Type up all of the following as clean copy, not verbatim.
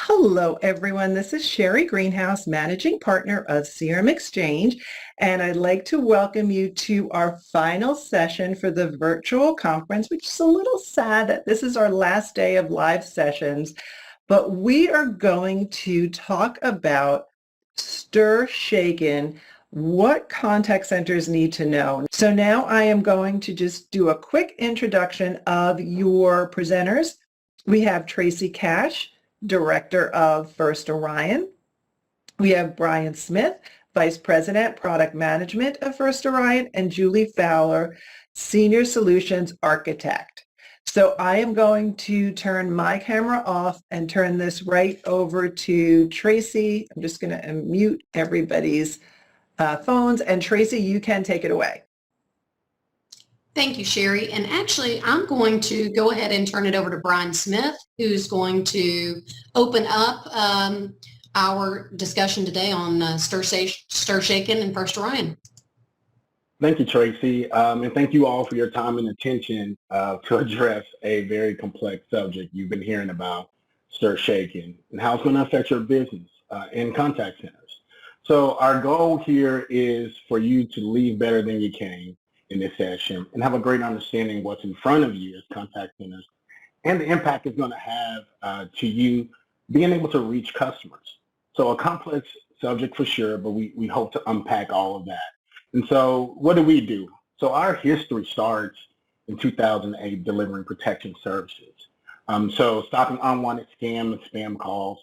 Hello, everyone. This is Sherry Greenhouse, Managing Partner of CrmXchange, and I'd like to welcome you to our final session for the virtual conference, which is a little sad that this is our last day of live sessions, but we are going to talk about stir shaken, what contact centers need to know. So now I am going to just do a quick introduction of your presenters. We have Tracy Cash, Director of First Orion. We have Brian Smith, Vice President, Product Management of First Orion, and Julie Fowler, Senior Solutions Architect. So I am going to turn my camera off and turn this right over to Tracy. I'm just going to mute everybody's phones. And Tracy, you can take it away. Thank you, Sherry. And actually, I'm going to go ahead and turn it over to Brian Smith, who's going to open up our discussion today on Stir Shaken and First Orion. Thank you, Tracy. And thank you all for your time and attention to address a very complex subject you've been hearing about, Stir Shaken, and how it's going to affect your business and contact centers. So our goal here is for you to leave better than you came in this session and have a great understanding what's in front of you as contact centers and the impact it's going to have to you being able to reach customers. So a complex subject for sure, but we hope to unpack all of that. And so what do? So our history starts in 2008 delivering protection services. So stopping unwanted scam and spam calls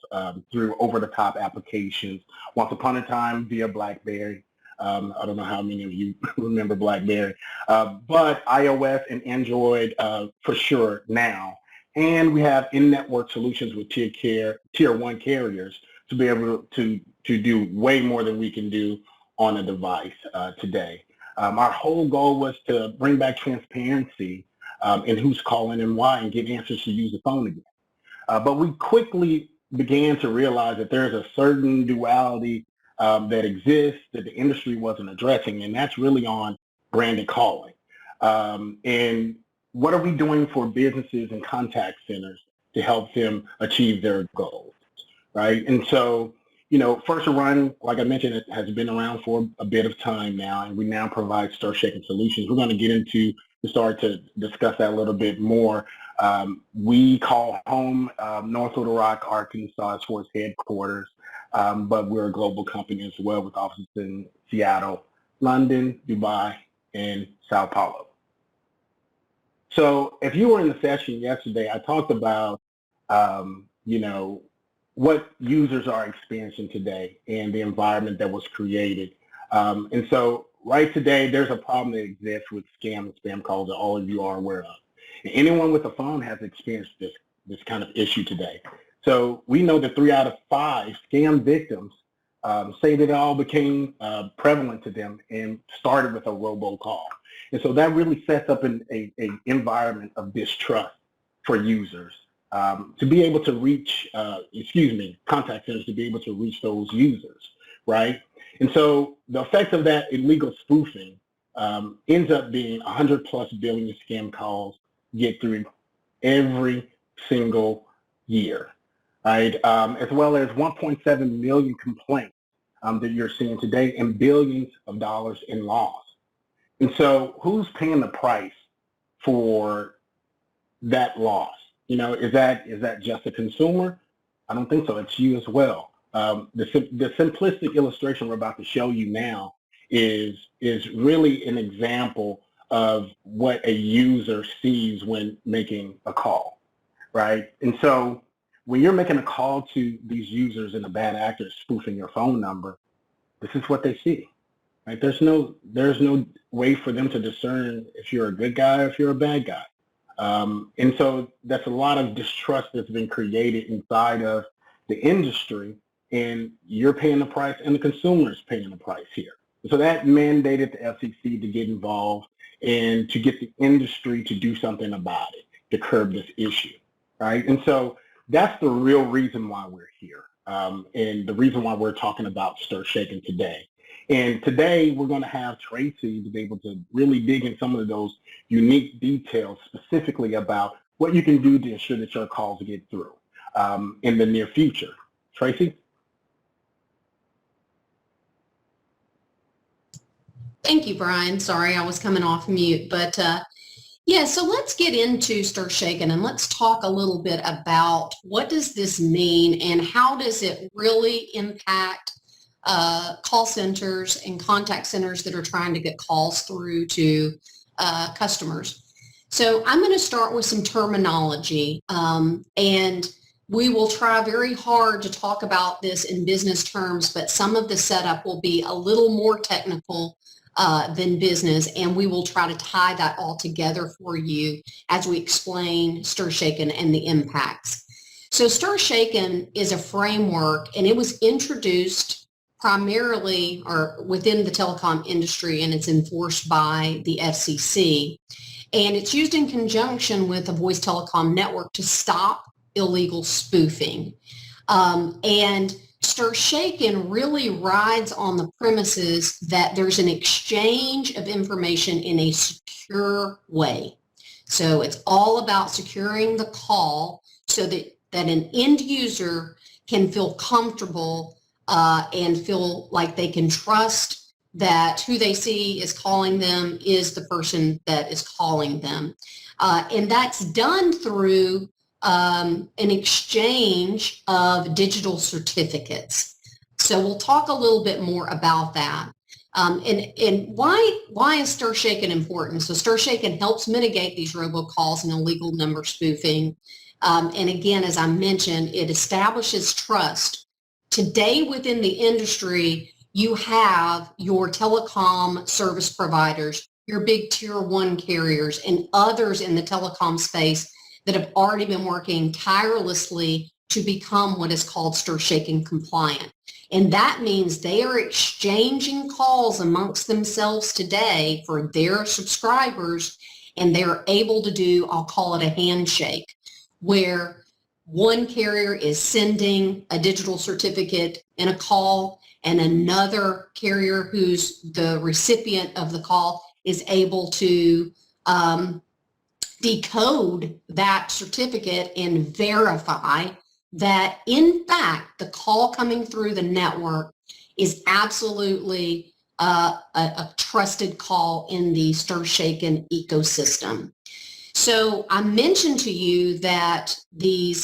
through over-the-top applications. Once upon a time via BlackBerry. I don't know how many of you remember BlackBerry, but iOS and Android for sure now. And we have in-network solutions with tier 1 carriers to be able to do way more than we can do on a device today. Our whole goal was to bring back transparency in who's calling and why and get answers to use the phone again. But we quickly began to realize that there's a certain duality that exists that the industry wasn't addressing, and that's really on branded calling. And what are we doing for businesses and contact centers to help them achieve their goals, right? And so, First Orion, like I mentioned, it has been around for a bit of time now, and we now provide stir shaking solutions. We're going to get into start to discuss that a little bit more. We call home North Little Rock, Arkansas, as far as headquarters. But we're a global company as well with offices in Seattle, London, Dubai, and Sao Paulo. So if you were in the session yesterday, I talked about, what users are experiencing today and the environment that was created. And so right today, there's a problem that exists with scam and spam calls that all of you are aware of. And anyone with a phone has experienced this kind of issue today. So we know that 3 out of 5 scam victims say that it all became prevalent to them and started with a robocall. And so that really sets up an environment of distrust for users to be able to reach, contact centers to be able to reach those users, right? And so the effect of that illegal spoofing ends up being 100+ billion scam calls get through every single year. Right, as well as 1.7 million complaints that you're seeing today and billions of dollars in loss. And so who's paying the price for that loss? Is that just the consumer? I don't think so. It's you as well. The simplistic illustration we're about to show you now is really an example of what a user sees when making a call, right? And so when you're making a call to these users and the bad actors spoofing your phone number, this is what they see, right? There's no way for them to discern if you're a good guy or if you're a bad guy. And so that's a lot of distrust that's been created inside of the industry, and you're paying the price and the consumer is paying the price here. So that mandated the FCC to get involved and to get the industry to do something about it, to curb this issue, right? And so that's the real reason why we're here, and the reason why we're talking about stir shaking today. And today we're going to have Tracy to be able to really dig in some of those unique details specifically about what you can do to ensure that your calls get through. in the near future. Tracy? Thank you, Brian. Sorry, I was coming off mute, but yeah, so let's get into Stir Shaken and let's talk a little bit about what does this mean and how does it really impact call centers and contact centers that are trying to get calls through to customers. So I'm going to start with some terminology, and we will try very hard to talk about this in business terms, but some of the setup will be a little more technical than business, and we will try to tie that all together for you as we explain Stir Shaken and the impacts. So Stir Shaken is a framework, and it was introduced primarily or within the telecom industry, and it's enforced by the FCC. And it's used in conjunction with a voice telecom network to stop illegal spoofing. And Stir Shaken really rides on the premises that there's an exchange of information in a secure way. So it's all about securing the call so that an end user can feel comfortable and feel like they can trust that who they see is calling them is the person that is calling them. And that's done through an exchange of digital certificates. So we'll talk a little bit more about that. And why is Stir Shaken important? So Stir Shaken helps mitigate these robocalls and illegal number spoofing. And again, as I mentioned, it establishes trust. Today within the industry, you have your telecom service providers, your big tier 1 carriers, and others in the telecom space that have already been working tirelessly to become what is called Stir Shaken compliant. And that means they are exchanging calls amongst themselves today for their subscribers, and they're able to do, I'll call it a handshake, where one carrier is sending a digital certificate in a call, and another carrier who's the recipient of the call is able to decode that certificate and verify that, in fact, the call coming through the network is absolutely a trusted call in the Stir Shaken ecosystem. So I mentioned to you that the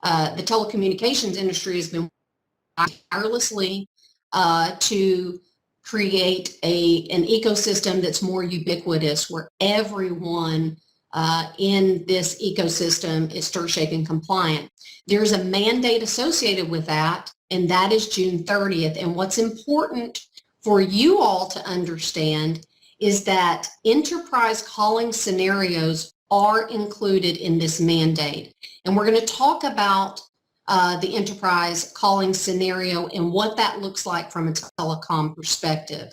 telecommunications industry has been tirelessly to create an ecosystem that's more ubiquitous, where everyone in this ecosystem is Stir Shaken compliant. There's a mandate associated with that, and that is June 30th. And what's important for you all to understand is that enterprise calling scenarios are included in this mandate. And we're going to talk about the enterprise calling scenario and what that looks like from a telecom perspective.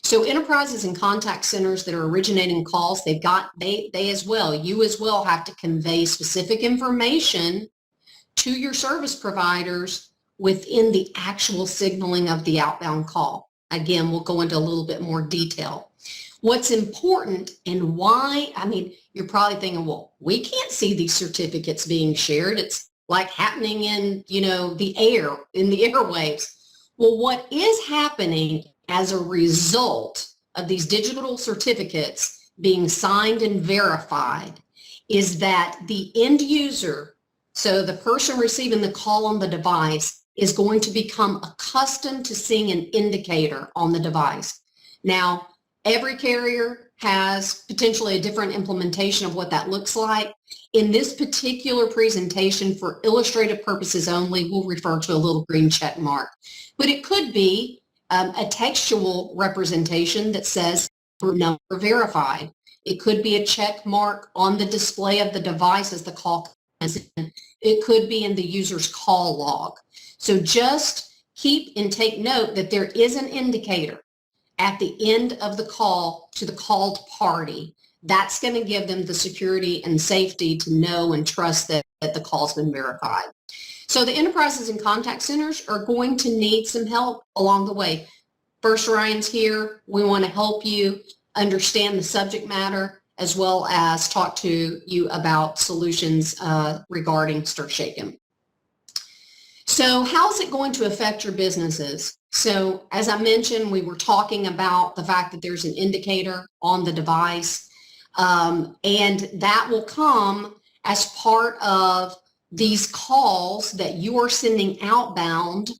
So enterprises and contact centers that are originating calls, you as well have to convey specific information to your service providers within the actual signaling of the outbound call. Again, we'll go into a little bit more detail. What's important and why, you're probably thinking, well, we can't see these certificates being shared. It's like happening in, the air, in the airwaves. Well, what is happening as a result of these digital certificates being signed and verified is that the end user, so the person receiving the call on the device, is going to become accustomed to seeing an indicator on the device. Now, every carrier has potentially a different implementation of what that looks like. In this particular presentation, for illustrative purposes only, we'll refer to a little green check mark. But it could be a textual representation that says number verified. It could be a check mark on the display of the device as the call comes in. It could be in the user's call log. So just keep and take note that there is an indicator at the end of the call to the called party. That's going to give them the security and safety to know and trust that the call's been verified. So the enterprises and contact centers are going to need some help along the way. First Orion's here. We want to help you understand the subject matter as well as talk to you about solutions regarding Stir Shaken. So how's it going to affect your businesses? So as I mentioned, we were talking about the fact that there's an indicator on the device, and that will come as part of these calls that you are sending outbound,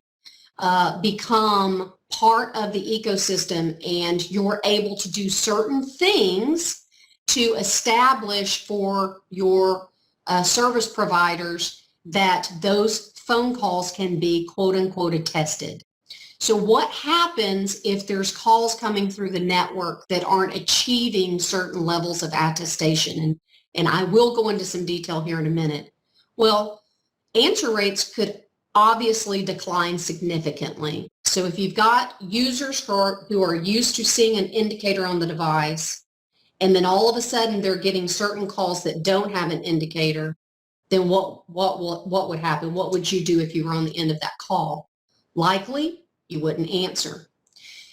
become part of the ecosystem, and you're able to do certain things to establish for your service providers that those phone calls can be quote unquote attested. So what happens if there's calls coming through the network that aren't achieving certain levels of attestation? And I will go into some detail here in a minute. Well, answer rates could obviously decline significantly. So if you've got users who are used to seeing an indicator on the device, and then all of a sudden they're getting certain calls that don't have an indicator, then what would happen? What would you do if you were on the end of that call? Likely, you wouldn't answer.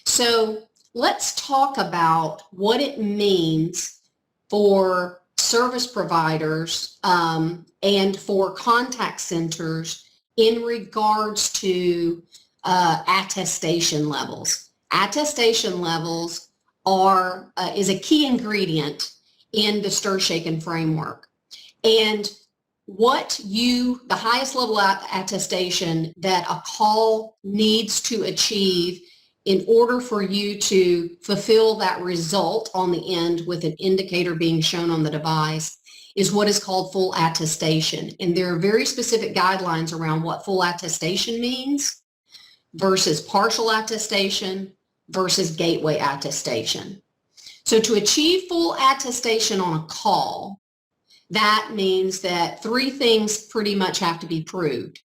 So let's talk about what it means for service providers and for contact centers in regards to attestation levels. Attestation levels is a key ingredient in the Stir Shaken framework. And the highest level of attestation that a call needs to achieve in order for you to fulfill that result on the end with an indicator being shown on the device is what is called full attestation. And there are very specific guidelines around what full attestation means versus partial attestation versus gateway attestation. So to achieve full attestation on a call, that means that three things pretty much have to be proved.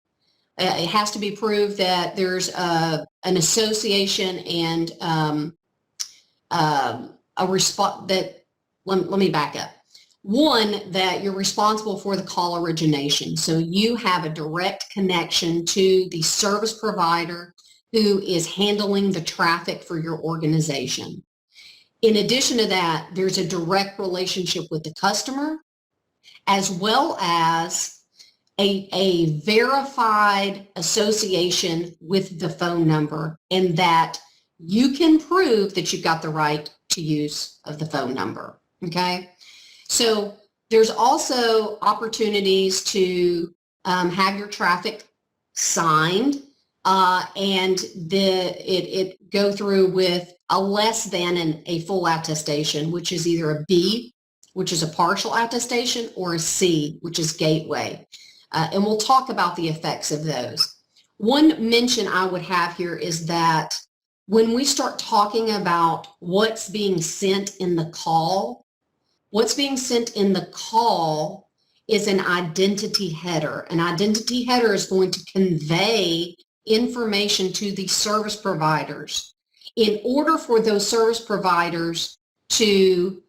It has to be proved that there's an association and a response that, let me back up. One, that you're responsible for the call origination. So you have a direct connection to the service provider who is handling the traffic for your organization. In addition to that, there's a direct relationship with the customer, as well as a verified association with the phone number, and that you can prove that you've got the right to use of the phone number, okay? So there's also opportunities to have your traffic signed and it go through with a less than a full attestation, which is either a B, which is a partial attestation, or a C, which is gateway. And we'll talk about the effects of those. One mention I would have here is that when we start talking about what's being sent in the call, what's being sent in the call is an identity header. An identity header is going to convey information to the service providers in order for those service providers to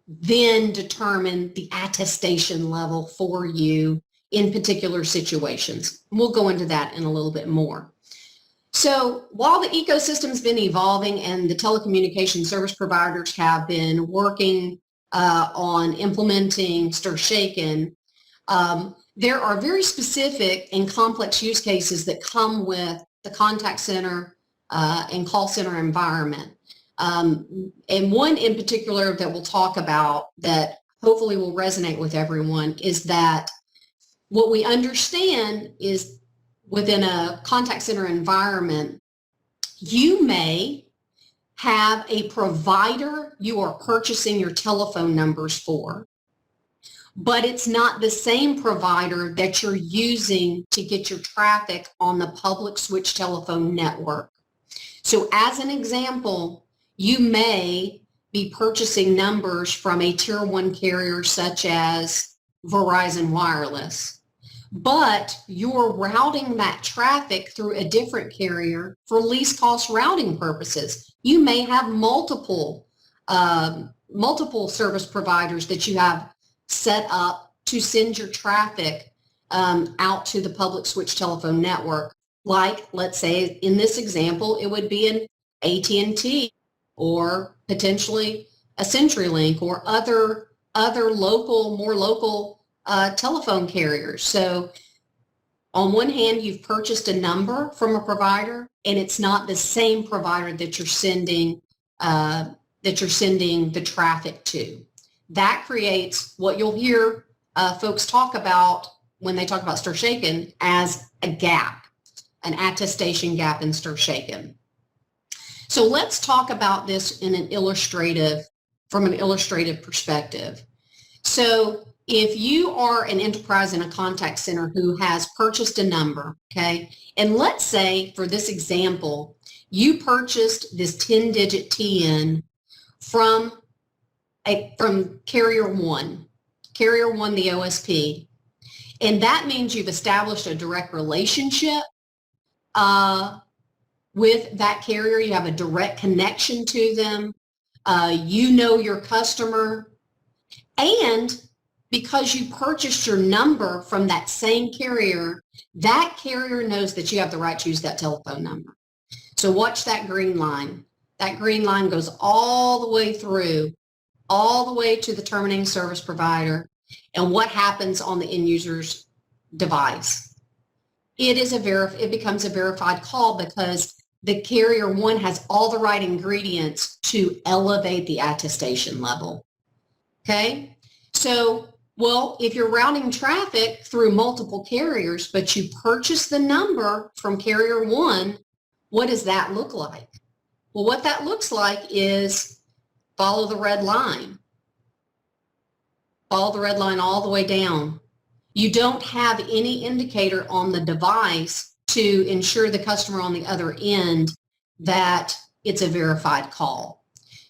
then determine the attestation level for you in particular situations. We'll go into that in a little bit more. So while the ecosystem's been evolving and the telecommunication service providers have been working on implementing Stir Shaken, there are very specific and complex use cases that come with the contact center and call center environment. And one in particular that we'll talk about that hopefully will resonate with everyone is that what we understand is within a contact center environment, you may have a provider you are purchasing your telephone numbers for, but it's not the same provider that you're using to get your traffic on the public switch telephone network. So as an example, you may be purchasing numbers from a tier 1 carrier such as Verizon Wireless, but you're routing that traffic through a different carrier for least cost routing purposes. You may have multiple service providers that you have set up to send your traffic out to the public switch telephone network. Like, let's say in this example, it would be an AT&T or potentially a CenturyLink or other local, more local telephone carriers. So On one hand, you've purchased a number from a provider, and it's not the same provider that you're sending the traffic to. That creates what you'll hear folks talk about when they talk about StirShaken as a gap, an attestation gap in StirShaken. So let's talk about this from an illustrative perspective. So if you are an enterprise in a contact center who has purchased a number, okay, and let's say for this example, you purchased this 10-digit TN from carrier one, the OSP, and that means you've established a direct relationship with that carrier. You have a direct connection to them. You know your customer, and because you purchased your number from that same carrier, that carrier knows that you have the right to use that telephone number. So watch that green line. That green line goes all the way through, all the way to the terminating service provider, and what happens on the end user's device. It becomes a verified call because the carrier one has all the right ingredients to elevate the attestation level. Okay? So, well, if you're routing traffic through multiple carriers, but you purchase the number from carrier one, what does that look like? Well, what that looks like is follow the red line. Follow the red line all the way down. You don't have any indicator on the device to ensure the customer on the other end that it's a verified call.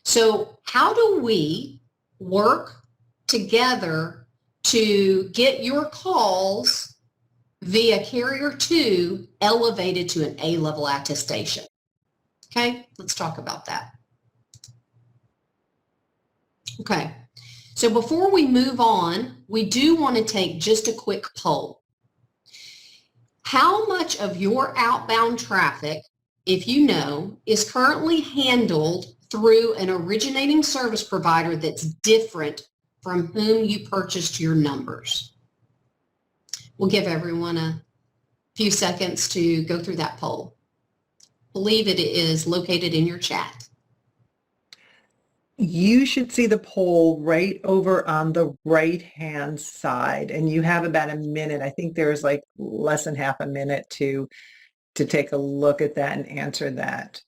So how do we work together to get your calls via carrier 2 elevated to an A-level attestation? Okay, let's talk about that. Okay, so before we move on, we do want to take just a quick poll. How much of your outbound traffic, if you know, is currently handled through an originating service provider that's different from whom you purchased your numbers? We'll give everyone a few seconds to go through that poll. I believe it is located in your chat. You should see the poll right over on the right-hand side, and you have about a minute. I think there's like less than half a minute to take a look at that and answer that.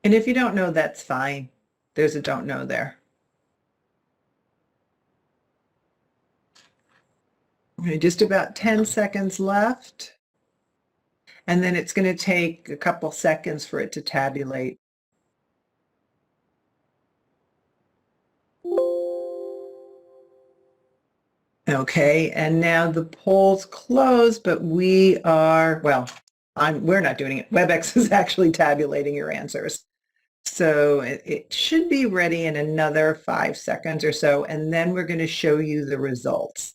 And if you don't know, that's fine. There's a don't know there. Okay, just about 10 seconds left. And then it's going to take a couple seconds for it to tabulate. Okay, and now the poll's closed, but we're not doing it. WebEx is actually tabulating your answers. So it should be ready in another 5 seconds or so, and then we're going to show you the results.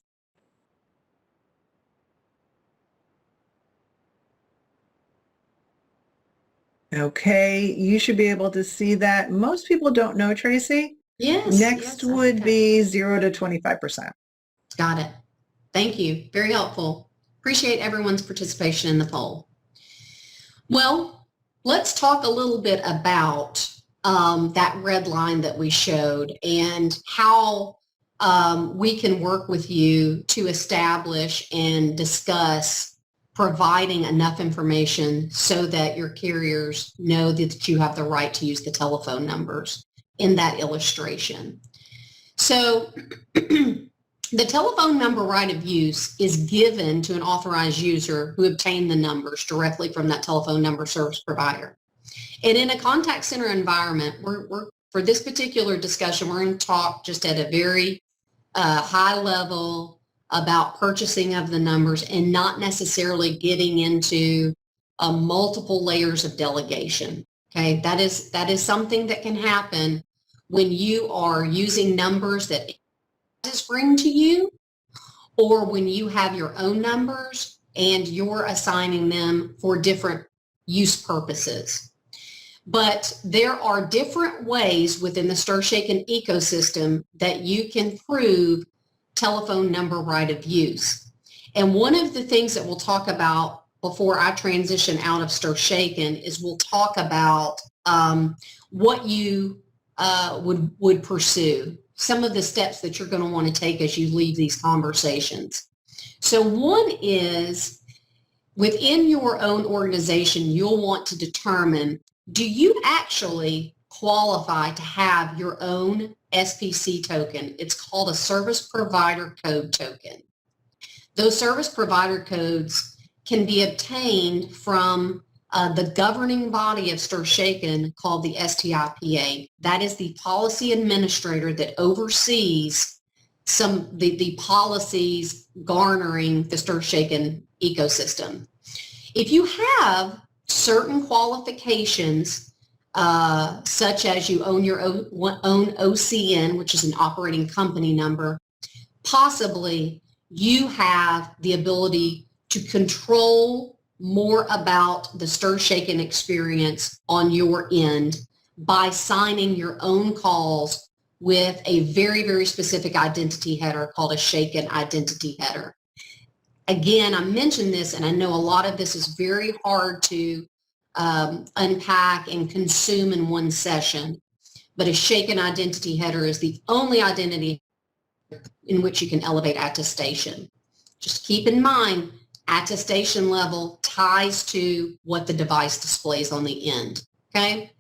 Okay, you should be able to see that. Most people don't know, Tracy. Yes. Next would be 0 to 25%. Got it. Thank you. Very helpful. Appreciate everyone's participation in the poll. Well, let's talk a little bit about that red line that we showed and how we can work with you to establish and discuss providing enough information so that your carriers know that you have the right to use the telephone numbers in that illustration. So the telephone number right of use is given to an authorized user who obtained the numbers directly from that telephone number service provider. And in a contact center environment, for this particular discussion, we're going to talk just at a very high level about purchasing of the numbers and not necessarily getting into multiple layers of delegation. Okay, that is something that can happen when you are using numbers that bring to you, or when you have your own numbers and you're assigning them for different use purposes. But there are different ways within the StirShaken ecosystem that you can prove telephone number right of use. And one of the things that we'll talk about before I transition out of Stir Shaken is we'll talk about what you would pursue, some of the steps that you're going to want to take as you leave these conversations. So one is, within your own organization, you'll want to determine, do you actually qualify to have your own SPC token? It's called a Service Provider Code token. Those service provider codes can be obtained from the governing body of Stir Shaken called the STIPA. That is the policy administrator that oversees the policies garnering the Stir Shaken ecosystem. If you have certain qualifications, such as you own your own OCN, which is an operating company number, possibly you have the ability to control more about the Stir Shaken experience on your end by signing your own calls with a very, very specific identity header called a Shaken identity header. Again, I mentioned this, and I know a lot of this is very hard to unpack and consume in one session, but a Shaken identity header is the only identity in which you can elevate attestation. Just keep in mind, attestation level ties to what the device displays on the end, okay?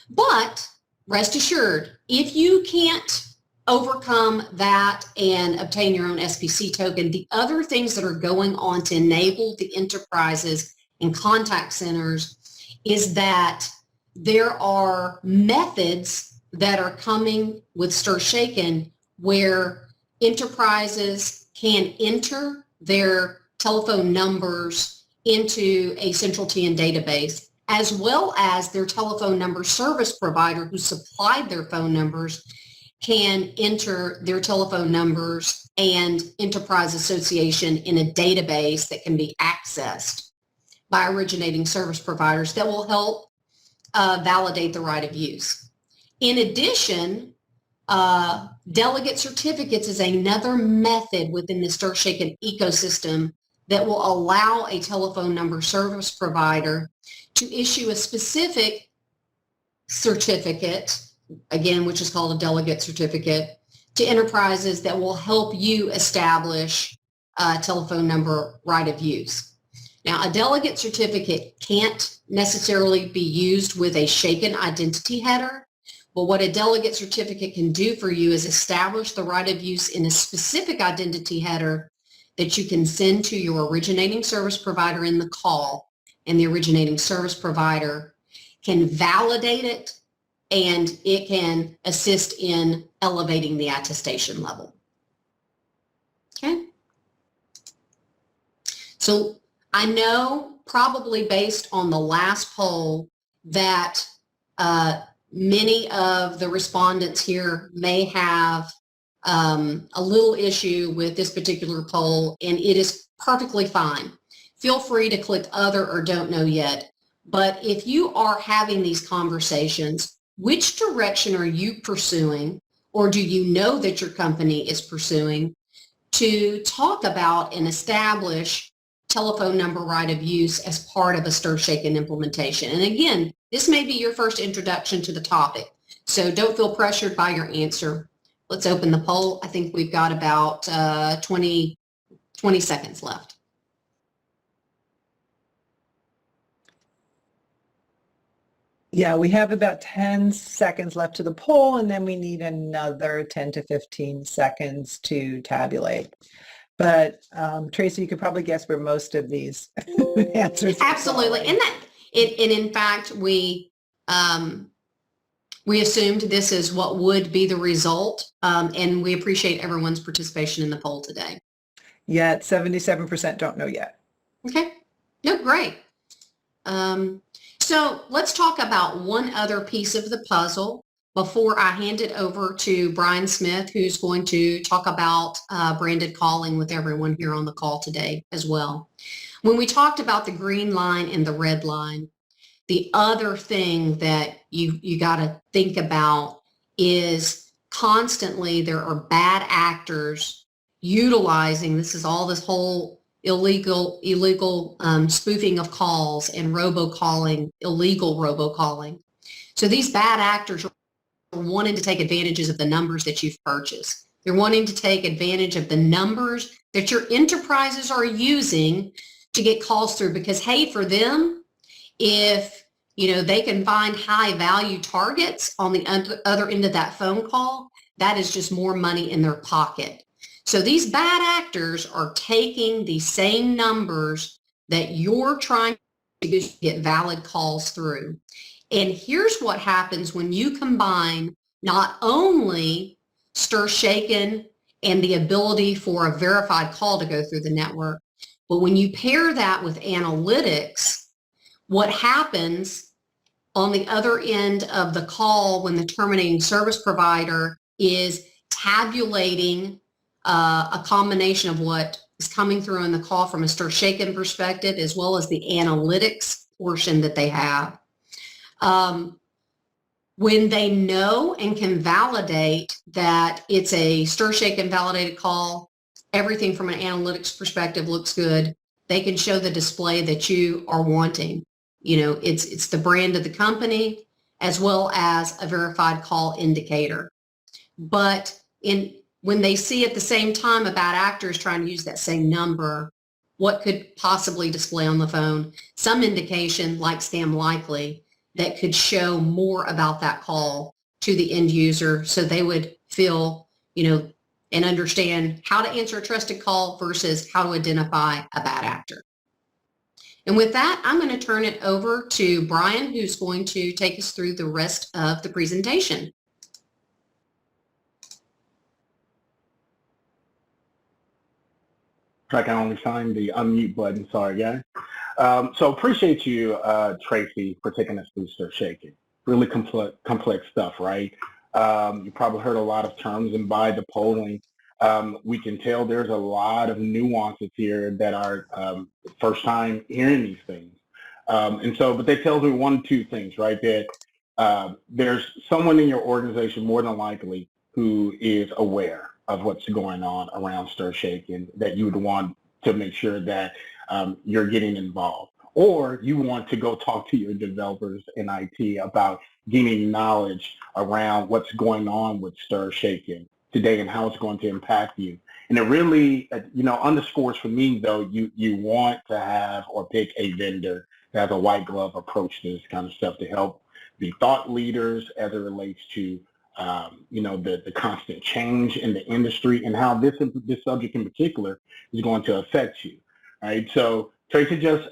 But rest assured, if you can't overcome that and obtain your own SPC token, the other things that are going on to enable the enterprises and contact centers is that there are methods that are coming with Stir Shaken where enterprises can enter their telephone numbers into a central TN database, as well as their telephone number service provider who supplied their phone numbers can enter their telephone numbers and enterprise association in a database that can be accessed by originating service providers that will help validate the right of use. In addition, Delegate Certificates is another method within the Stir Shaken ecosystem that will allow a telephone number service provider to issue a specific certificate, again, which is called a Delegate Certificate, to enterprises that will help you establish a telephone number right of use. Now, a Delegate Certificate can't necessarily be used with a Shaken identity header, but what a Delegate Certificate can do for you is establish the right of use in a specific identity header that you can send to your originating service provider in the call, and the originating service provider can validate it, and it can assist in elevating the attestation level. Okay? So I know, probably based on the last poll, that many of the respondents here may have a little issue with this particular poll, and it is perfectly fine. Feel free to click other or don't know yet. But if you are having these conversations, which direction are you pursuing, or do you know that your company is pursuing, to talk about and establish telephone number right of use as part of a Stir Shaken implementation? And again, this may be your first introduction to the topic, so don't feel pressured by your answer. Let's open the poll. I think we've got about 20 seconds left. Yeah, we have about 10 seconds left to the poll, and then we need another 10 to 15 seconds to tabulate. But Tracy, you could probably guess where most of these answers are. Absolutely. And in fact, we assumed this is what would be the result, and we appreciate everyone's participation in the poll today. Yet 77% don't know yet. Okay. No, great. So let's talk about one other piece of the puzzle before I hand it over to Brian Smith, who's going to talk about branded calling with everyone here on the call today as well. When we talked about the green line and the red line, the other thing that you got to think about is constantly there are bad actors utilizing, this whole illegal spoofing of calls and robocalling, illegal robocalling. So these bad actors are wanting to take advantages of the numbers that you've purchased. They're wanting to take advantage of the numbers that your enterprises are using to get calls through, because, hey, for them, if they can find high value targets on the other end of that phone call, that is just more money in their pocket. So these bad actors are taking the same numbers that you're trying to get valid calls through. And here's what happens when you combine not only stir shaken and the ability for a verified call to go through the network, but when you pair that with analytics, what happens on the other end of the call when the terminating service provider is tabulating a combination of what is coming through in the call from a stir shaken perspective, as well as the analytics portion that they have. When they know and can validate that it's a stir shaken validated call, everything from an analytics perspective looks good. They can show the display that you are wanting. It's the brand of the company as well as a verified call indicator. But when they see at the same time a bad actor is trying to use that same number, what could possibly display on the phone? Some indication, like scam likely, that could show more about that call to the end user, so they would feel, and understand how to answer a trusted call versus how to identify a bad actor. And with that, I'm going to turn it over to Brian, who's going to take us through the rest of the presentation. I can only find the unmute button. Sorry, guys. So appreciate you, Tracy, for taking us through stir shaking. Really complex stuff, right? You probably heard a lot of terms, and by the polling, we can tell there's a lot of nuances here that are first time hearing these things. But that tells me one, two things, right? That there's someone in your organization more than likely who is aware of what's going on around stir shaking, that you would want to make sure that you're getting involved, or you want to go talk to your developers in IT about gaining knowledge around what's going on with stir shaking today and how it's going to impact you. And it really, underscores for me, though, you want to have or pick a vendor that has a white glove approach to this kind of stuff to help be thought leaders as it relates to the constant change in the industry and how this subject in particular is going to affect you, right? So Tracy just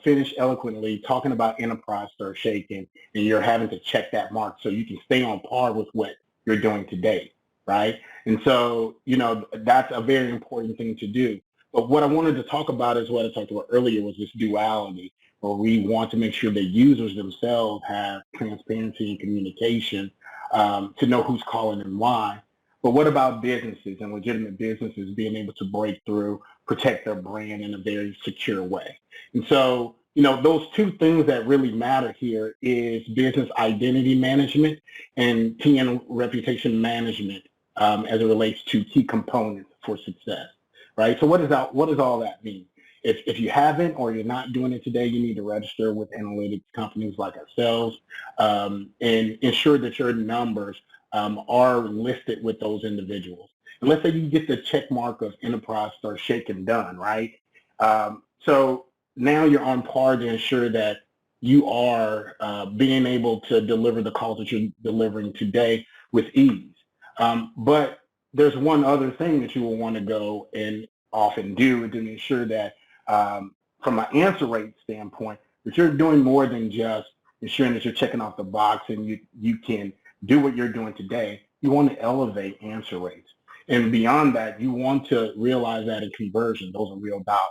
finished eloquently talking about enterprise stir shaking, and you're having to check that mark so you can stay on par with what you're doing today, right? And so, that's a very important thing to do. But what I wanted to talk about is what I talked about earlier was this duality, where we want to make sure that users themselves have transparency and communication to know who's calling and why. But what about businesses and legitimate businesses being able to break through, protect their brand in a very secure way? And so, those two things that really matter here is business identity management and TN reputation management as it relates to key components for success, right? So what does all that mean? If you haven't or you're not doing it today, you need to register with analytics companies like ourselves and ensure that your numbers are listed with those individuals. And let's say you get the check mark of enterprise stir shaken done, right? So now you're on par to ensure that you are being able to deliver the calls that you're delivering today with ease. But there's one other thing that you will want to go and often do to ensure that from an answer rate standpoint, that you're doing more than just ensuring that you're checking off the box and you can do what you're doing today. You want to elevate answer rates. And beyond that, you want to realize that in conversion, those are real dollars.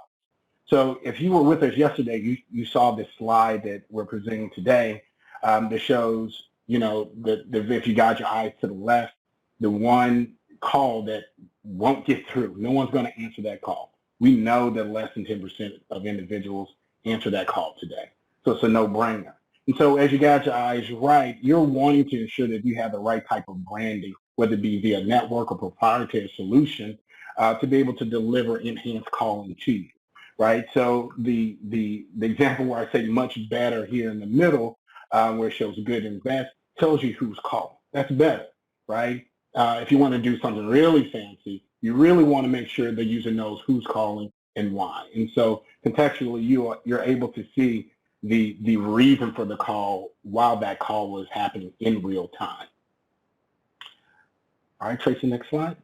So if you were with us yesterday, you saw this slide that we're presenting today that shows, if you got your eyes to the left, the one call that won't get through. No one's going to answer that call. We know that less than 10% of individuals answer that call today. So it's a no-brainer. And so as you got your eyes right, you're wanting to ensure that you have the right type of branding, whether it be via network or proprietary solution, to be able to deliver enhanced calling to you, right? So the example where I say much better here in the middle, where it shows good and best, tells you who's calling. That's better, right? If you want to do something really fancy, you really want to make sure the user knows who's calling and why. And so contextually, you're able to see the reason for the call while that call was happening in real time. All right, Tracy, next slide.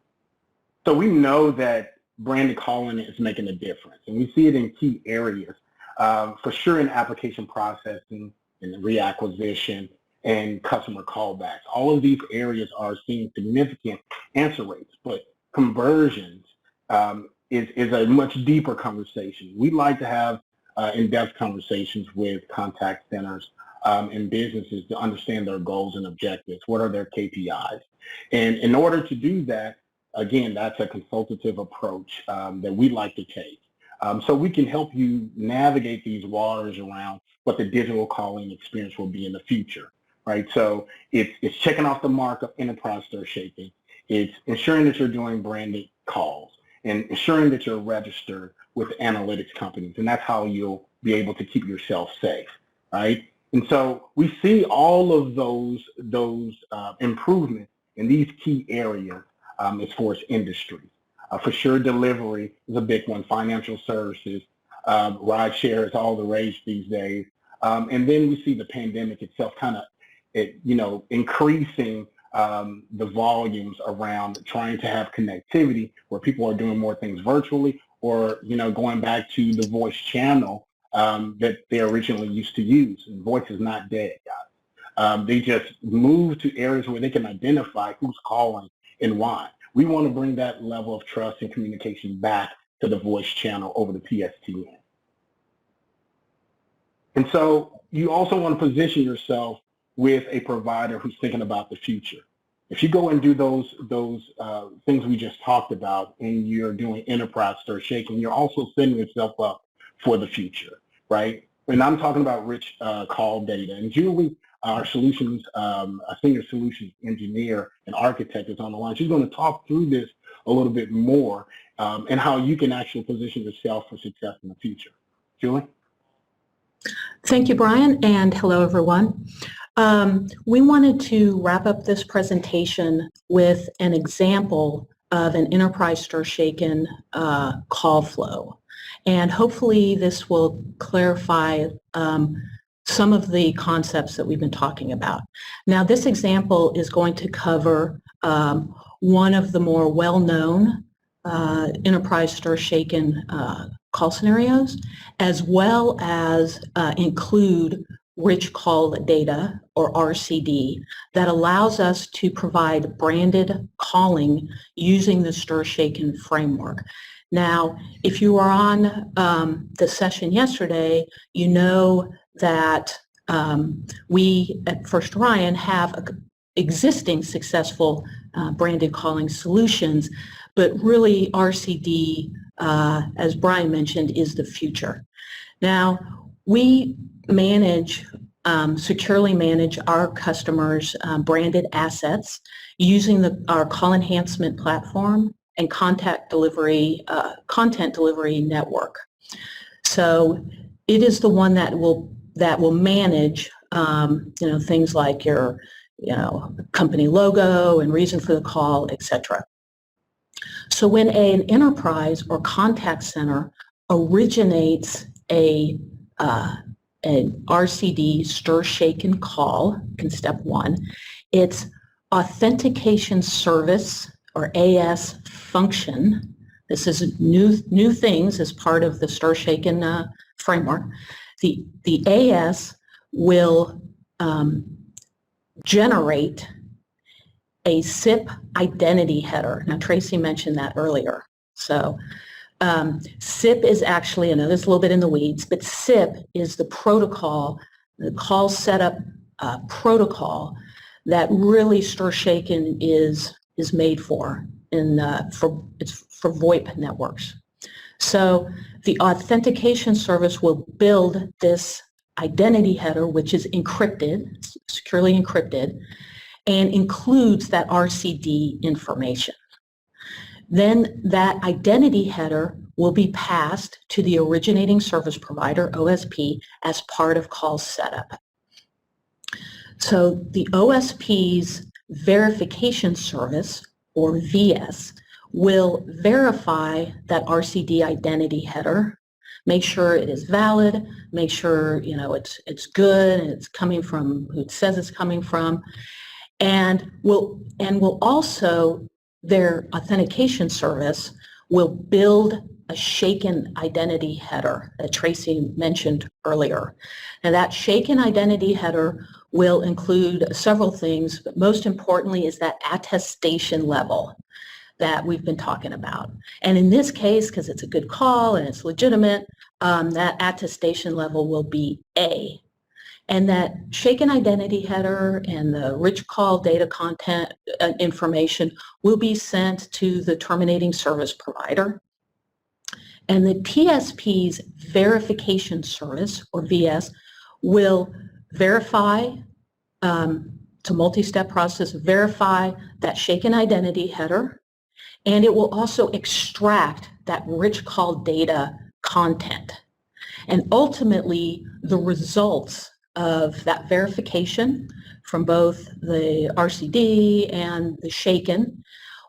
So we know that branded calling is making a difference, and we see it in key areas, for sure in application processing and reacquisition and customer callbacks. All of these areas are seeing significant answer rates, but conversions is a much deeper conversation. We like to have in-depth conversations with contact centers and businesses to understand their goals and objectives. What are their KPIs? And in order to do that, again, that's a consultative approach that we like to take. So we can help you navigate these waters around what the digital calling experience will be in the future, right? So it's checking off the mark of enterprise stir shaking. It's ensuring that you're doing branded calls and ensuring that you're registered with analytics companies. And that's how you'll be able to keep yourself safe, right? And so we see all of those improvements in these key areas as far as industries. For sure, delivery is a big one. Financial services, ride share is all the rage these days. And then we see the pandemic itself kind of, increasing the volumes around trying to have connectivity where people are doing more things virtually, or going back to the voice channel that they originally used to use. And voice is not dead, guys. They just move to areas where they can identify who's calling and why. We want to bring that level of trust and communication back to the voice channel over the PSTN. And so you also want to position yourself with a provider who's thinking about the future. If you go and do those things we just talked about, and you're doing enterprise stir shaking, you're also setting yourself up for the future, right? And I'm talking about rich call data. And Julie, our solutions, a senior solutions engineer and architect, is on the line. She's going to talk through this a little bit more and how you can actually position yourself for success in the future. Julie? Thank you, Brian, and hello, everyone. We wanted to wrap up this presentation with an example of an enterprise stir shaken call flow. And hopefully this will clarify some of the concepts that we've been talking about. Now, this example is going to cover one of the more well-known enterprise stir shaken call scenarios, as well as include rich call data, or RCD, that allows us to provide branded calling using the stir shaken framework. Now, if you were on the session yesterday, you know that we at First Orion have existing successful branded calling solutions, but really RCD, as Brian mentioned, is the future. Now, we securely manage our customers' branded assets using our call enhancement platform and content delivery network. So it is the one that will manage things like your company logo and reason for the call, etc. So when an enterprise or contact center originates an RCD stir shaken call in step one, its authentication service or AS function, this is new things as part of the stir shaken framework. The AS will generate a SIP identity header. Now, Tracy mentioned that earlier. So SIP is actually, I know this is a little bit in the weeds, but SIP is the protocol, the call setup protocol that really stir shaken is made for. It's for VoIP networks. So the authentication service will build this identity header, which is encrypted, securely encrypted, and includes that RCD information. Then that identity header will be passed to the originating service provider, OSP, as part of call setup. So the OSP's verification service, or VS, will verify that RCD identity header, make sure it is valid, make sure it's good and it's coming from who it says it's coming from, and will also, their authentication service will build a shaken identity header that Tracy mentioned earlier. Now that shaken identity header will include several things, but most importantly is that attestation level that we've been talking about. And in this case, because it's a good call and it's legitimate, that attestation level will be A. And that shaken identity header and the rich call data content information will be sent to the terminating service provider. And the TSP's verification service, or VS, will verify, it's a multi-step process, verify that shaken identity header, and it will also extract that rich call data content. And ultimately, the results of that verification from both the RCD and the shaken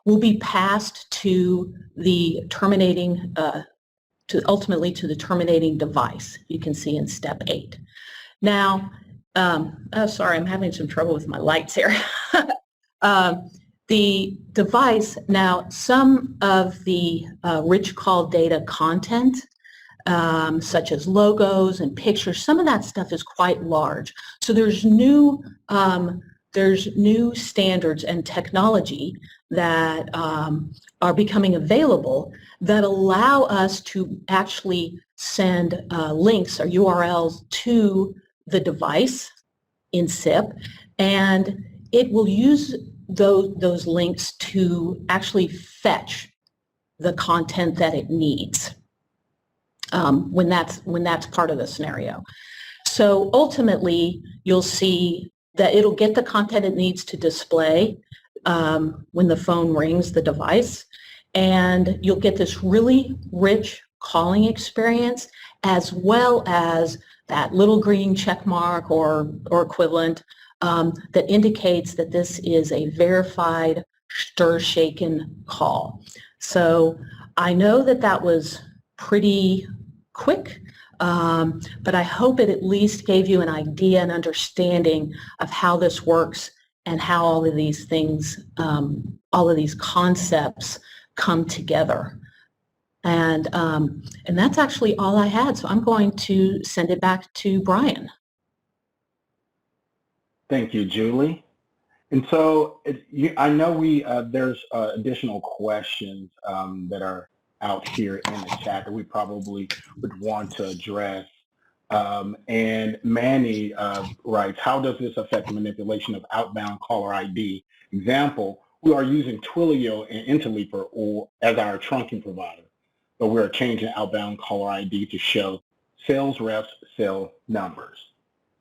will be passed to the terminating, ultimately to the terminating device. You can see in step 8. Now, oh, sorry, I'm having some trouble with my lights here. The device, now some of the rich call data content, such as logos and pictures, some of that stuff is quite large. So there's new standards and technology that are becoming available that allow us to actually send links or URLs to the device in SIP, and it will use those links to actually fetch the content that it needs when that's part of the scenario. So ultimately, you'll see that it'll get the content it needs to display when the phone rings the device, and you'll get this really rich calling experience, as well as that little green check mark or equivalent that indicates that this is a verified stir-shaken call. So I know that was pretty quick, but I hope it at least gave you an idea and understanding of how this works and how all of these things, all of these concepts come together. And that's actually all I had. So I'm going to send it back to Brian. Thank you, Julie. And so I know there's additional questions that are out here in the chat that we probably would want to address. And Manny writes, how does this affect the manipulation of outbound caller ID? Example, we are using Twilio and Interleaper as our trunking provider, but we are changing outbound caller ID to show sales reps sell numbers.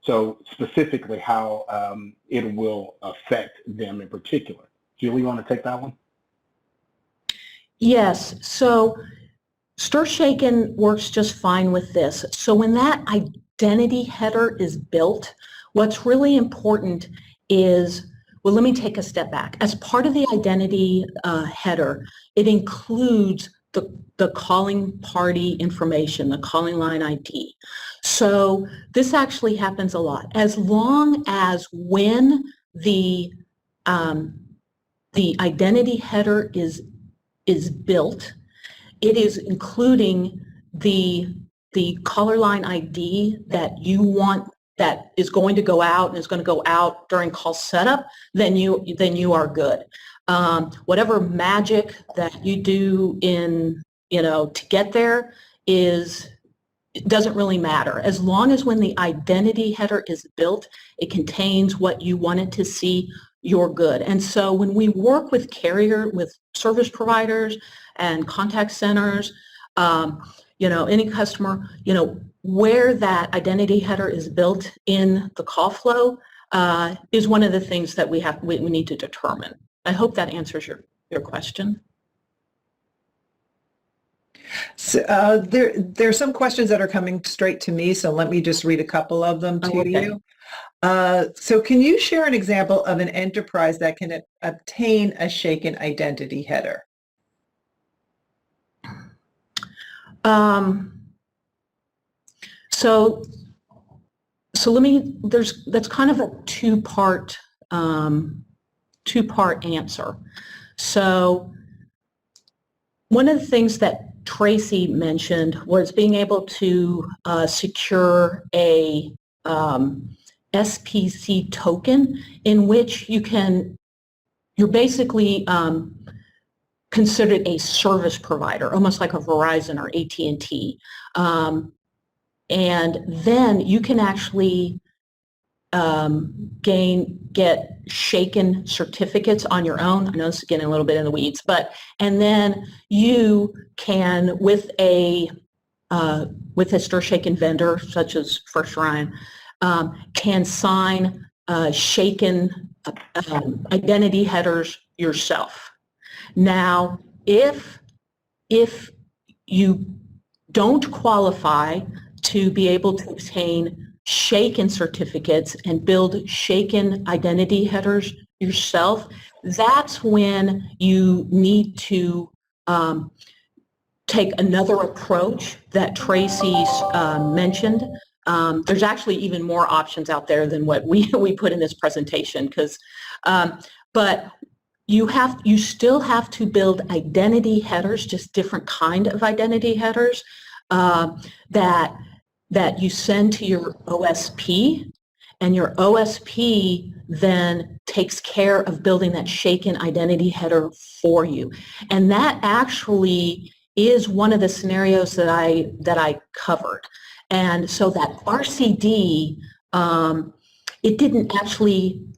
So specifically how it will affect them in particular. Julie, you want to take that one? Yes, so stir shaken works just fine with this. So when that identity header is built, what's really important is, well, let me take a step back. As part of the identity header, it includes the calling party information, the calling line ID. So this actually happens a lot. As long as when the identity header is built, it is including the caller line ID that you want, that is going to go out and is going to go out during call setup, then you are good. Whatever magic that you do to get there it doesn't really matter. As long as when the identity header is built, it contains what you want it to see, you're good. And so when we work with with service providers and contact centers, any customer, where that identity header is built in the call flow is one of the things that we need to determine. I hope that answers your question. So, there are some questions that are coming straight to me, so let me just read a couple of them to Okay. you. So can you share an example of an enterprise that can obtain a shaken identity header? So let me, that's kind of a two-part answer. So one of the things that Tracy mentioned was being able to secure a SPC token in which you're basically considered a service provider, almost like a Verizon or AT&T. And then you can actually get shaken certificates on your own. I know this is getting a little bit in the weeds, and then you can, with a stir shaken vendor such as First Orion, can sign shaken identity headers yourself. Now, if you don't qualify to be able to obtain shaken certificates and build shaken identity headers yourself, that's when you need to take another approach that Tracy's mentioned. There's actually even more options out there than what we put in this presentation, but you still have to build identity headers, just different kind of identity headers that you send to your OSP, and your OSP then takes care of building that shaken identity header for you. And that actually is one of the scenarios that I covered. And so that RCD,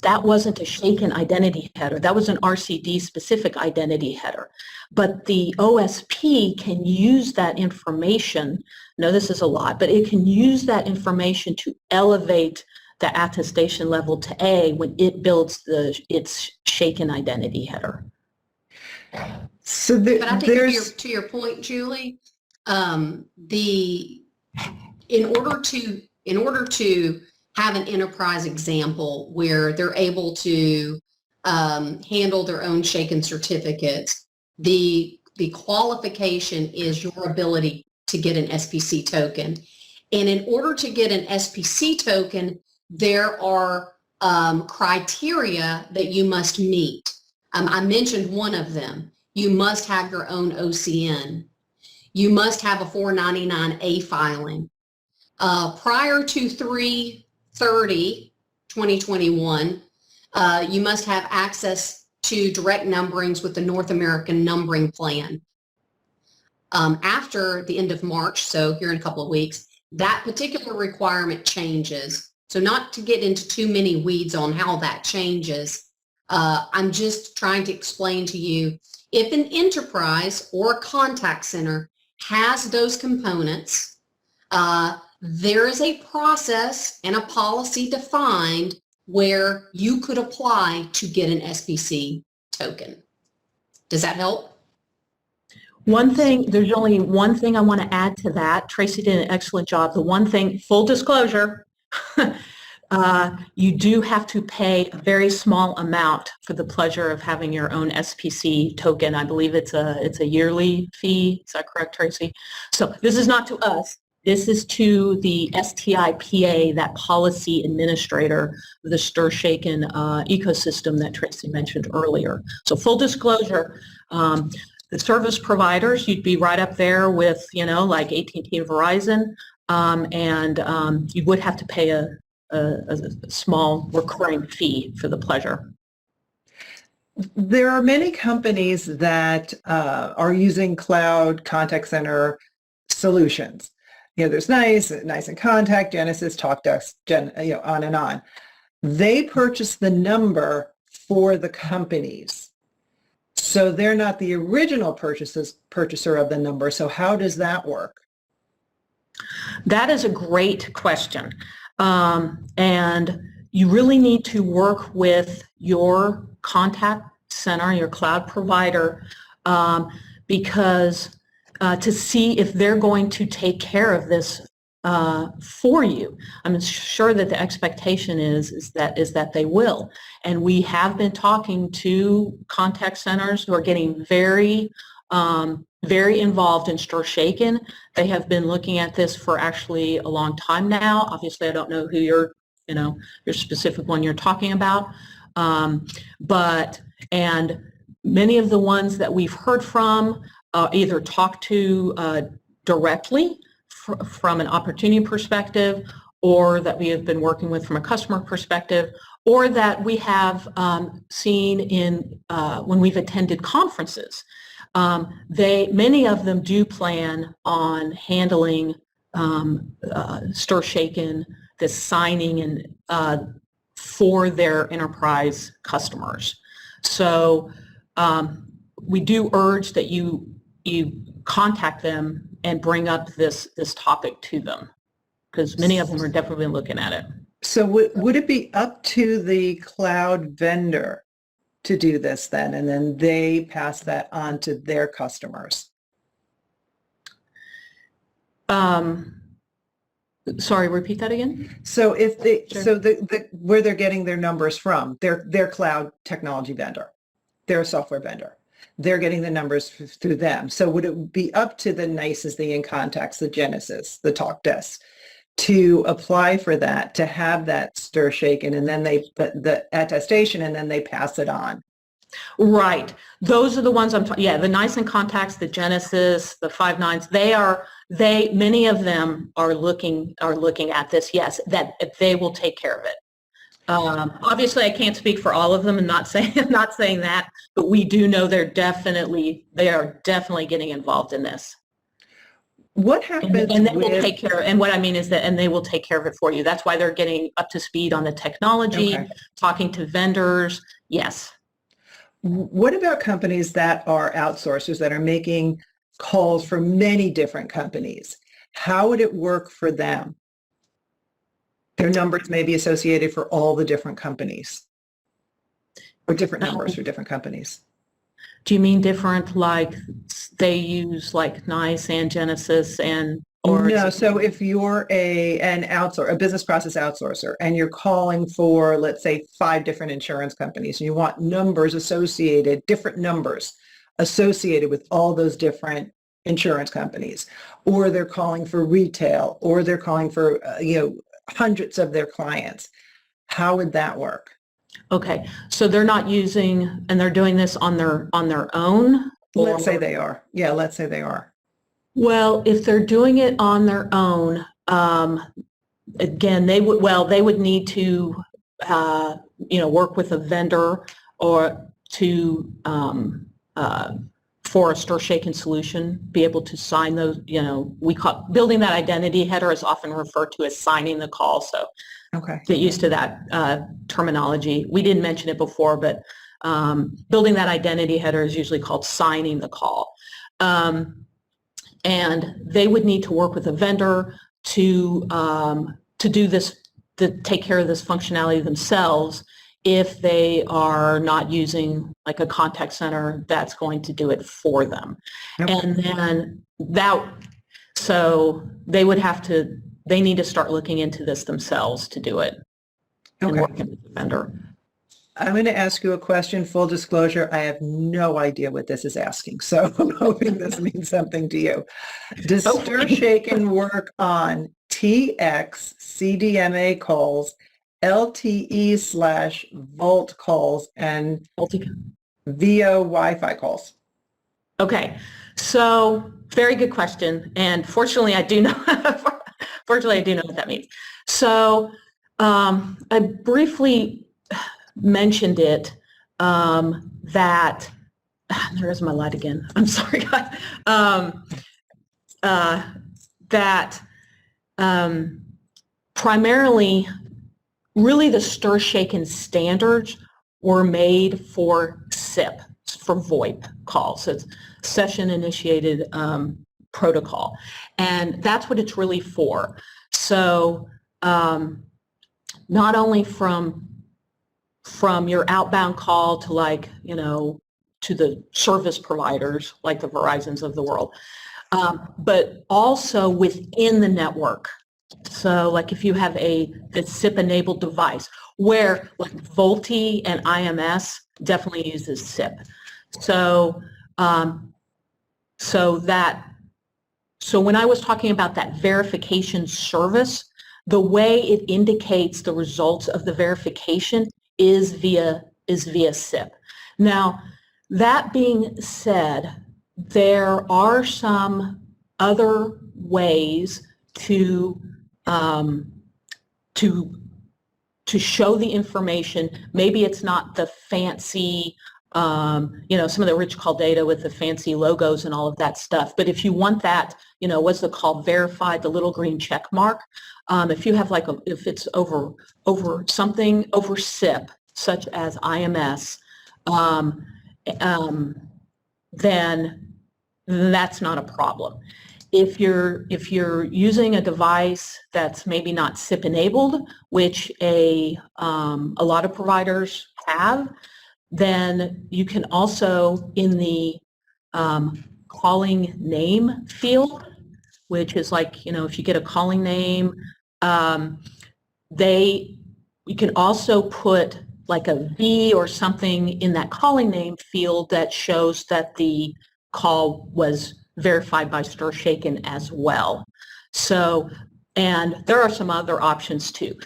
that wasn't a shaken identity header. That was an RCD specific identity header. But the OSP can use that information. I know this is a lot, but it can use that information to elevate the attestation level to A when it builds its shaken identity header. So but I think to your point, Julie, in order to have an enterprise example where they're able to handle their own shaken certificates, the qualification is your ability to get an SPC token. And in order to get an SPC token, there are criteria that you must meet. I mentioned one of them. You must have your own OCN. You must have a 499A filing. Prior to 3/30/2021, you must have access to direct numberings with the North American numbering plan. After the end of March, so here in a couple of weeks, that particular requirement changes. So not to get into too many weeds on how that changes, I'm just trying to explain to you, if an enterprise or a contact center has those components, there is a process and a policy defined where you could apply to get an SPC token. Does that help? There's only one thing I want to add to that. Tracy did an excellent job. The one thing, full disclosure, you do have to pay a very small amount for the pleasure of having your own SPC token. I believe it's a yearly fee. Is that correct, Tracy? So this is not to us. This is to the STIPA, that policy administrator of the stir shaken ecosystem that Tracy mentioned earlier. So full disclosure, the service providers, you'd be right up there with, like AT&T and Verizon, and you would have to pay a small recurring fee for the pleasure. There are many companies that are using cloud contact center solutions. There's NICE and Contact, Genesys, TalkDesk, on and on. They purchase the number for the companies. So they're not the original purchaser of the number. So how does that work? That is a great question. And you really need to work with your contact center, your cloud provider, because to see if they're going to take care of this for you. I'm sure that the expectation is that they will. And we have been talking to contact centers who are getting very involved in stir shaken. They have been looking at this for actually a long time now. Obviously, I don't know who your specific one you're talking about, and many of the ones that we've heard from either talk to directly from an opportunity perspective, or that we have been working with from a customer perspective, or that we have seen in when we've attended conferences. Many of them do plan on handling stir shaken, this signing, and for their enterprise customers. So we do urge that you contact them and bring up this topic to them, because many of them are definitely looking at it. So would it be up to the cloud vendor to do this then, and then they pass that on to their customers? Sorry, repeat that again? So if they, Sure. so the where they're getting their numbers from, their cloud technology vendor, their software vendor, they're getting the numbers through them. So would it be up to the NICEs, the InContacts, the Genesis, the Talk Desk, to apply for that, to have that stir shaken, and then the attestation, and then they pass it on? Right. Those are the ones I'm talking. Yeah, the NICE and Contacts, the Genesis, the 5.9s. Many of them are looking at this. Yes, that they will take care of it. Obviously, I can't speak for all of them, and not saying that, but we do know they are definitely getting involved in this. What happens and they will take care. And what I mean is that, and they will take care of it for you. That's why they're getting up to speed on the technology, Okay. talking to vendors. Yes. What about companies that are outsourcers that are making calls for many different companies? How would it work for them? Their numbers may be associated for all the different companies, or different numbers for different companies. Do you mean different, like they use like NICE and Genesis No, so if you're a business process outsourcer, and you're calling for, let's say, 5 different insurance companies, and you want different numbers associated with all those different insurance companies, or they're calling for retail, or they're calling for, hundreds of their clients, how would that work? Okay, so they're not using, and they're doing this on their own? Let's say they are. Yeah, let's say they are. Well, if they're doing it on their own, again, they would need to, work with a vendor or to, for a stir shaken solution, be able to sign those, we call building that identity header is often referred to as signing the call. So Okay. get used to that terminology. We didn't mention it before, but building that identity header is usually called signing the call. And they would need to work with a vendor to do this, to take care of this functionality themselves, if they are not using like a contact center that's going to do it for them. Okay. And then so they need to start looking into this themselves to do it. And Okay. working with the vendor. I'm going to ask you a question. Full disclosure, I have no idea what this is asking, so I'm hoping this means something to you. Does stir shaken work on TX CDMA calls, LTE/Volt calls, and VO Wi-Fi calls? Okay, so very good question, and fortunately I do know what that means. So I briefly mentioned it, that there's my light again. I'm sorry, guys. That primarily, really the stir shaken standards were made for SIP, for VoIP calls. So it's session initiated protocol, and that's what it's really for. So not only from your outbound call to to the service providers like the Verizons of the world, but also within the network. So like if you have a SIP-enabled device, where like Vultee and IMS definitely uses SIP. So, so when I was talking about that verification service, the way it indicates the results of the verification is via SIP. Now, that being said, there are some other ways to show the information. Maybe it's not the fancy, you know, some of the rich call data with the fancy logos and all of that stuff. But if you want that, you know, what's it called, verified, the little green check mark. If you have like if it's over something over SIP, such as IMS, then that's not a problem. If you're using a device that's maybe not SIP enabled, which a lot of providers have, then you can also in the calling name field, which is like, you know, if you get a calling name, you can also put like a V or something in that calling name field that shows that the call was verified by STIR/SHAKEN as well. So, and there are some other options too.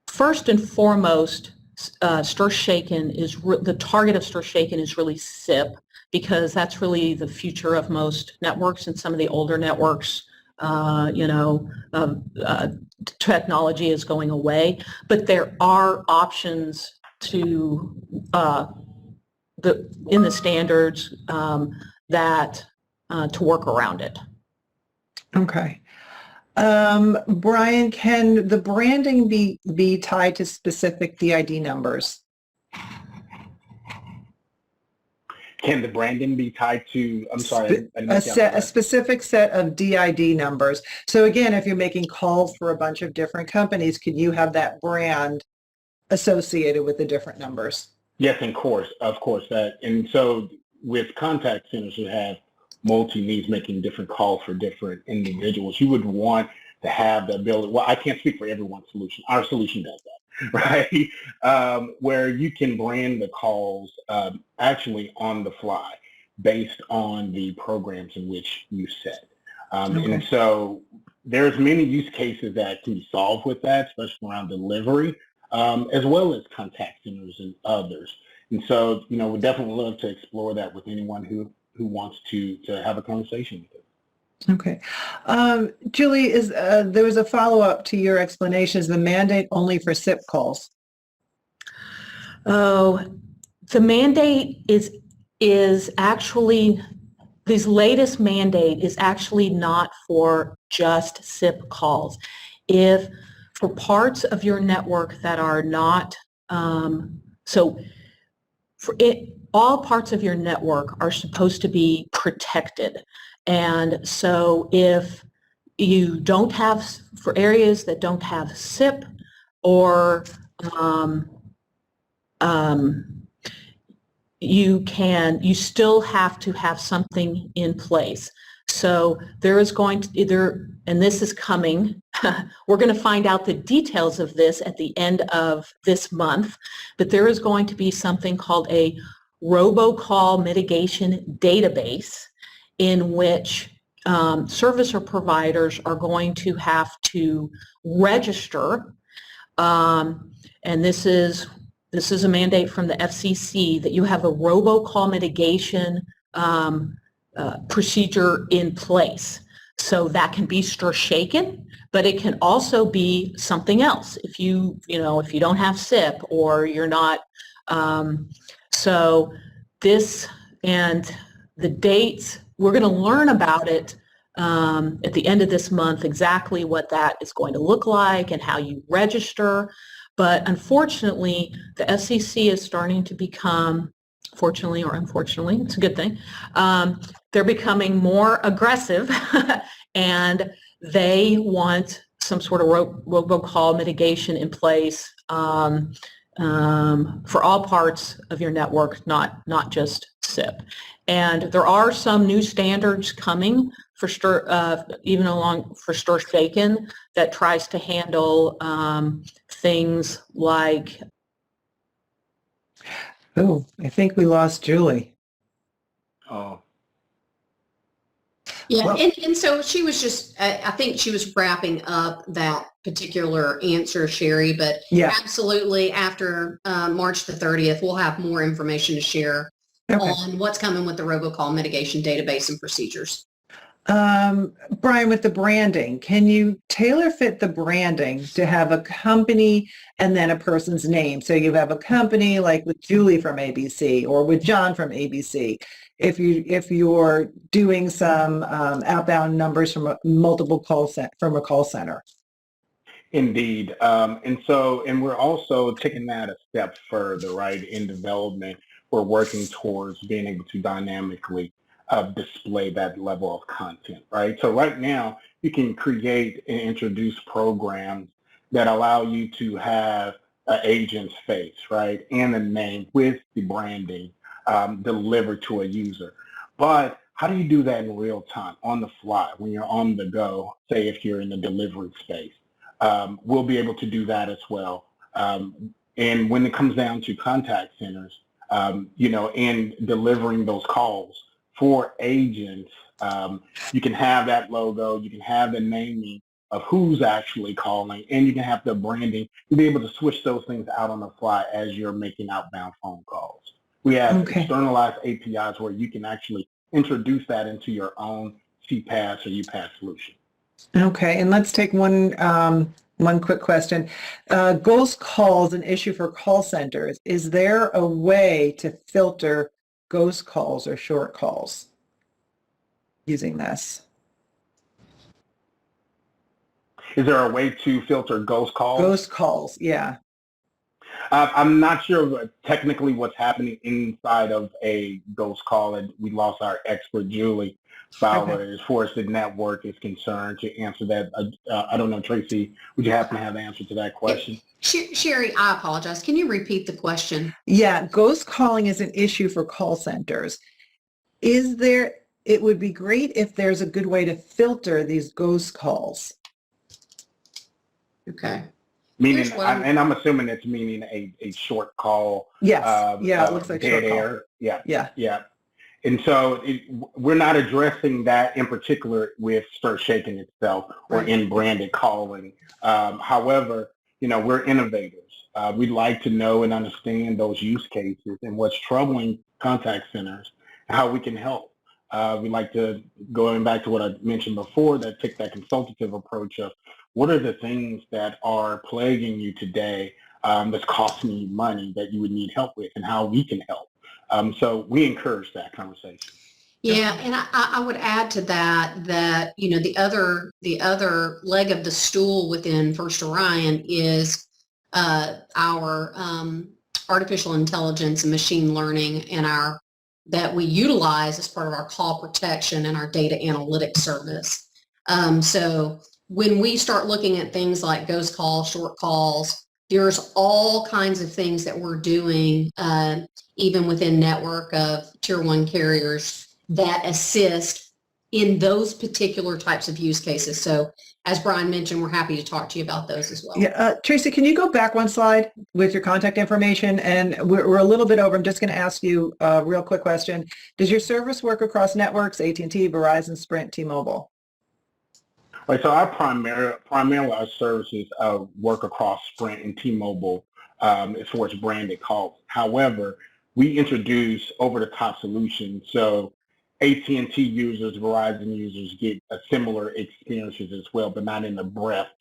First and foremost, STIR/SHAKEN is the target of STIR/SHAKEN is really SIP, because that's really the future of most networks, and some of the older networks, you know, technology is going away. But there are options to in the standards that to work around it. Okay. Brian, can the branding be tied to specific DID numbers? Can the branding be tied to, I'm sorry, A specific set of DID numbers. So again, if you're making calls for a bunch of different companies, could you have that brand associated with the different numbers? Yes, of course. And so with contact centers who have multi-needs making different calls for different individuals, you would want to have the ability, well, I can't speak for everyone's solution. Our solution does that, right? Where you can brand the calls actually on the fly based on the programs in which you set. Okay. And so there's many use cases that can be solved with that, especially around delivery, as well as contact centers and others. And so, you know, we'd definitely love to explore that with anyone who wants to have a conversation with it. Okay. Julie, there was a follow-up to your explanation. Is the mandate only for SIP calls? Oh, the mandate is actually, this latest mandate is actually not for just SIP calls. If for parts of your network that are not, so for it, all parts of your network are supposed to be protected. And so if you don't have, for areas that don't have SIP, or you still have to have something in place. So there is going to either, and this is coming, we're going to find out the details of this at the end of this month, but there is going to be something called a Robocall mitigation database, in which servicer providers are going to have to register, and this is a mandate from the FCC, that you have a robocall mitigation procedure in place. So that can be STIR/SHAKEN, but it can also be something else if you don't have SIP, or you're not. So this and the dates, we're going to learn about it at the end of this month, exactly what that is going to look like and how you register. But unfortunately, the FCC is starting to become, fortunately or unfortunately, it's a good thing, they're becoming more aggressive and they want some sort of robocall mitigation in place for all parts of your network, not just SIP. And there are some new standards coming for even along for stir shaken that tries to handle things like. Oh, I think we lost Julie. Oh, Yeah, Well- and so she was just, I think she was wrapping up that particular answer, Sherry, but Yeah. absolutely after March the 30th, we'll have more information to share Okay. on what's coming with the Robocall mitigation database and procedures. Brian, with the branding, can you tailor fit the branding to have a company and then a person's name? So you have a company like with Julie from ABC or with John from ABC. If you're doing some outbound numbers from a call center. indeed. And we're also taking that a step further, right? In development, we're working towards being able to dynamically display that level of content, right? So right now, you can create and introduce programs that allow you to have an agent's face, right? And a name with the branding delivered to a user. But how do you do that in real time, on the fly, when you're on the go, say if you're in the delivery space? We'll be able to do that as well. And when it comes down to contact centers, and delivering those calls for agents, you can have that logo, you can have the naming of who's actually calling, and you can have the branding to be able to switch those things out on the fly as you're making outbound phone calls. We have externalized APIs where you can actually introduce that into your own CPaaS or UPaaS solution. Okay, and let's take one quick question. Ghost calls an issue for call centers. Is there a way to filter ghost calls or short calls using this? Is there a way to filter ghost calls? Ghost calls, yeah. I'm not sure technically what's happening inside of a ghost call, and we lost our expert, Julie Fowler, as far as the network is concerned, to answer that. I don't know, Tracy, would you happen to have the answer to that question? Sherry, I apologize. Can you repeat the question? Yeah, ghost calling is an issue for call centers. It would be great if there's a good way to filter these ghost calls. Okay. Meaning, and I'm assuming it's meaning a short call. Yes. It looks like dead short call. air. Yeah. Yeah. And so we're not addressing that in particular with Start Shaking itself or in branded calling. However, we're innovators. We'd like to know and understand those use cases and what's troubling contact centers and how we can help. We like to, going back to what I mentioned before, take that consultative approach of what are the things that are plaguing you today that's costing you money that you would need help with and how we can help. So we encourage that conversation. Yeah, and I would add to that the other leg of the stool within First Orion is our artificial intelligence and machine learning and that we utilize as part of our call protection and our data analytics service. So when we start looking at things like ghost calls, short calls, there's all kinds of things that we're doing, even within network of tier 1 carriers that assist in those particular types of use cases. So as Brian mentioned, we're happy to talk to you about those as well. Yeah, Tracy, can you go back one slide with your contact information? And we're a little bit over. I'm just going to ask you a real quick question. Does your service work across networks, AT&T, Verizon, Sprint, T-Mobile? Right, so our primarily our services work across Sprint and T-Mobile as far as branded calls. However, we introduce over-the-top solutions, so AT&T users, Verizon users get similar experiences as well, but not in the breadth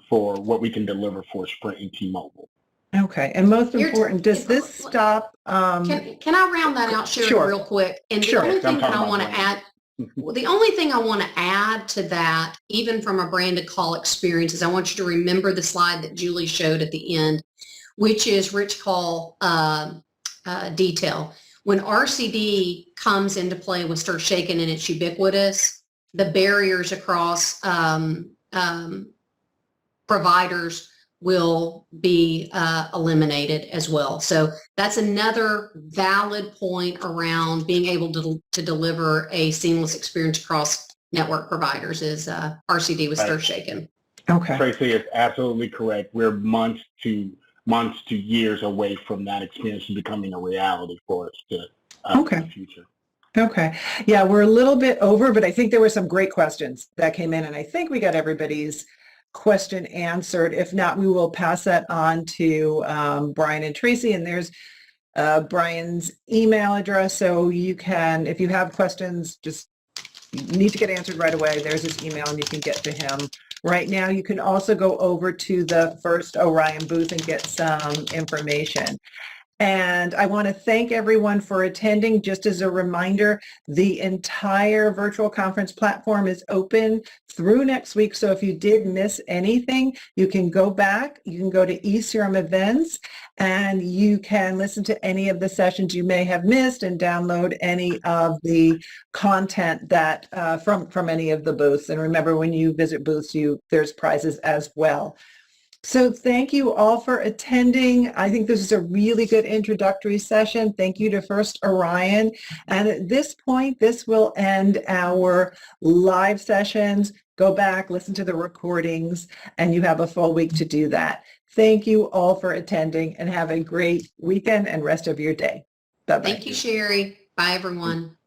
for what we can deliver for Sprint and T-Mobile. Okay, and most important, does this stop? Can I round that out, Sherry, real quick? And the only thing that I want to add, the only thing I want to add to that, even from a branded call experience, is I want you to remember the slide that Julie showed at the end, which is rich call detail. When RCD comes into play with Start Shaking and it's ubiquitous, the barriers across providers will be eliminated as well. So that's another valid point around being able to deliver a seamless experience across network providers is RCD was Right. first shaken. Okay. Tracy is absolutely correct. We're months to years away from that experience becoming a reality for us in the future. Okay. Yeah, we're a little bit over, but I think there were some great questions that came in, and I think we got everybody's question answered. If not, we will pass that on to Brian and Tracy, and there's Brian's email address, so you can, if you have questions, just need to get answered right away. There's his email, and you can get to him right now. You can also go over to the First Orion booth and get some information. And I want to thank everyone for attending. Just as a reminder, the entire virtual conference platform is open through next week. So if you did miss anything, you can go back. You can go to eCRM events and you can listen to any of the sessions you may have missed and download any of the content that from any of the booths. And remember, when you visit booths, there's prizes as well. So thank you all for attending. I think this is a really good introductory session. Thank you to First Orion. And at this point, this will end our live sessions. Go back, listen to the recordings, and you have a full week to do that. Thank you all for attending and have a great weekend and rest of your day. Bye-bye. Thank you, Sherry. Bye, everyone.